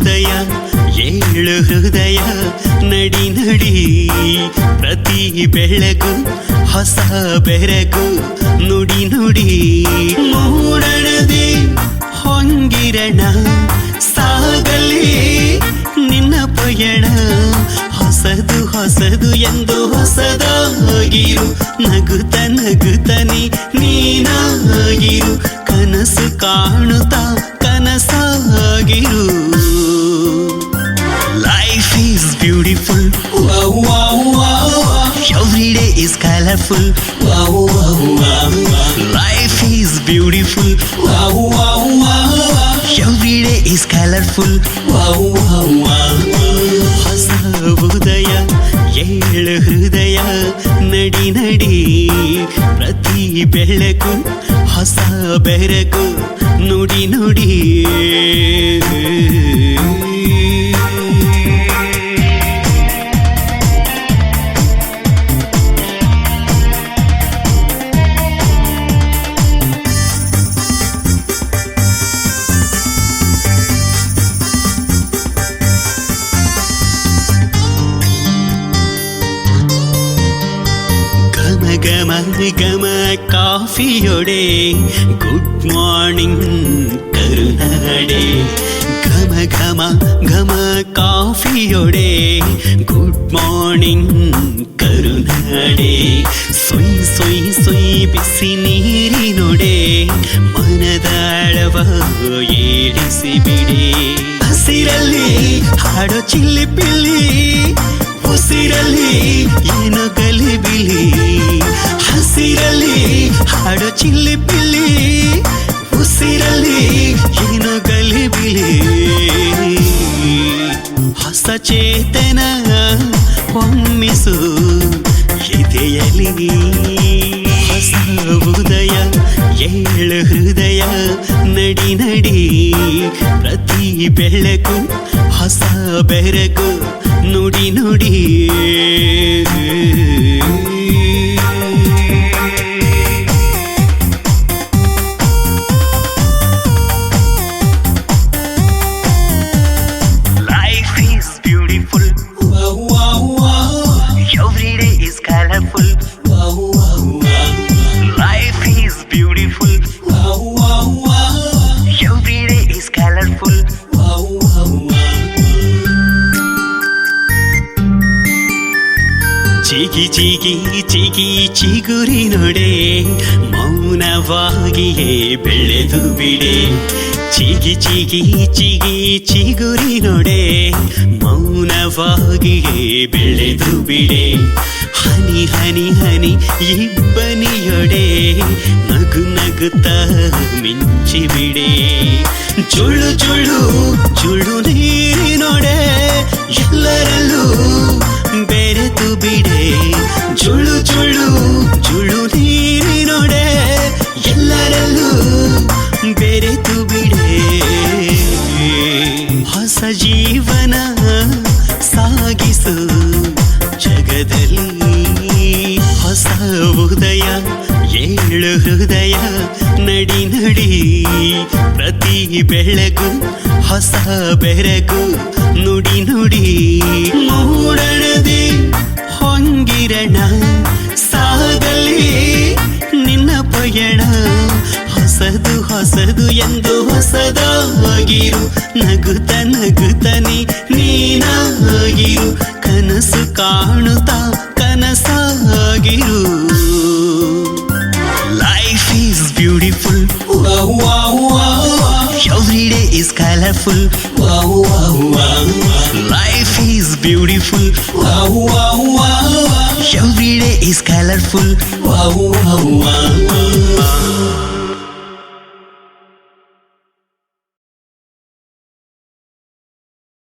ಉದಯ ಏಳು ಹೃದಯ ನಡಿ ನಡಿ ಪ್ರತಿ ಬೆಳಗು ಹೊಸ ಬೆರಗು ನುಡಿ ನುಡಿ ಮೂಡಣದೆ ಹೊಂಗಿರಣ ಸಾಗಲಿ ನಿನ್ನ ಪಯಣ ಹೊಸದು ಹೊಸದು ಎಂದು ಹೊಸದಾಗಿರು ನಗುತ್ತ ನಗುತ್ತನಿ ನೀನಾಗಿರು ಕನಸು ಕಾಣುತ್ತಾ ಕನಸಾಗಿರು Life is beautiful, wow wow wow. Every day is colorful, wow wow wow. Life is beautiful, wow wow wow. Every day is colorful, wow wow wow. ಹೊಸ ಉದಯ ಏಳು ಹೃದಯ ನಡಿ ನಡಿ ಪ್ರತಿ ಬೆಳಕು ಹೊಸ ಬೆರಕು ನುಡಿ ನುಡಿ ಗಮ ಗಮ ಕಾಫಿಯೊಡೆ ಗುಡ್ ಮಾರ್ನಿಂಗ್ ಕರುನಾಡೆ ಘಮ ಘಮ ಘಮ ಕಾಫಿಯೊಡೆ ಗುಡ್ ಮಾರ್ನಿಂಗ್ ಕರುನಾಡೆ ಸೊಯ್ ಸೊಯ್ ಸೊಯ್ ಬಿಸಿ ನೀರಿನೊಡೆ ಮನದಾಳವ ಏಳಿಸಿ ಬಿಡೆ ಹಸಿರಲ್ಲಿ ಹಾಡೋ ಚಿಲ್ಲಿ ಪಿಲ್ಲಿ ಉಸಿರಲ್ಲಿ ಏನೋ ಗಲಿಬಿಲಿ ಹಸಿರಲ್ಲಿ ಹಾಡೋ ಚಿಲ್ಲಿ ಪಿಲ್ಲಿ ಉಸಿರಲ್ಲಿ ಏನೋ ಗಲಿಬಿಲಿ ಹೊಸ ಚೇತನ ಹೊಮ್ಮಿಸು ಎದೆಯಲಿ ಹೊಸ ಉದಯ ಏಳು ಹೃದಯ ನಡಿ ನಡಿ ಪ್ರತಿ ಬೆಳಕು ಹೊಸ ಬೆರಕು ನುಡಿ ನುಡಿ Life is beautiful, wow wow wow. Every day is colorful, wow wow wow. Life is beautiful, wow wow wow. Every day is colorful, wow wow wow. ಚಿಗಿ ಚಿಗಿ ಚಿಗಿ ಚಿಗುರಿ ನೊಡೆ ಮೌನವಾಗಿಯೇ ಬೆಳೆದು ಬಿಡೆ ಚಿಗಿ ಚಿಗಿ ಚಿಗಿ ಚಿಗುರಿ ನೊಡೆ ಮೌನವಾಗಿಯೇ ಬೆಳೆದು ಬಿಡೆ ಹನಿ ಹನಿ ಹನಿ ಇಬ್ಬನಿಯೊಡೆ ನಗು ನಗುತ್ತ ಮಿಂಚಿ ಬಿಡೆ ಜುಳು ಜುಳು ಜುಳು ನೀರಿನೊಡೆ ಎಲ್ಲರಲ್ಲೂ ಬೆರೆತು ಬಿಡೆ ಜುಳು ಜುಳು ಜುಳು ನೀರಿನೊಡೆ ಎಲ್ಲರಲ್ಲೂ ಬೆರೆತು ಬಿಡೆ ಹೊಸ ಜೀವನ ಸಾಗಿಸು ಜಗದಲ್ಲಿ ಹೊಸ ಉದಯ ಏಳು ಹೃದಯ ನಡಿ ನಡಿ ಪ್ರತಿ ಬೆಳಕು ಹೊಸ ಬೆರಕು ನುಡಿ ನುಡಿ ಮೂಡಣದೆ ಹೊಂಗಿರಣ ಸಾಗಲಿ ನಿನ್ನ ಪಯಣ ಹೊಸದು ಹೊಸದು ಎಂದು ಹೊಸದಾಗಿರು ನಗುತ್ತ ನಗುತ್ತನಿ ನೀನಾಗಿರು ಕನಸು ಕಾಣುತ್ತಾ ಕನಸಾಗಿರು Life is beautiful, wow wow wow. Every day is colorful, wow wow wow. Life is beautiful, wow wow wow. Every day is colorful, wow wow wow.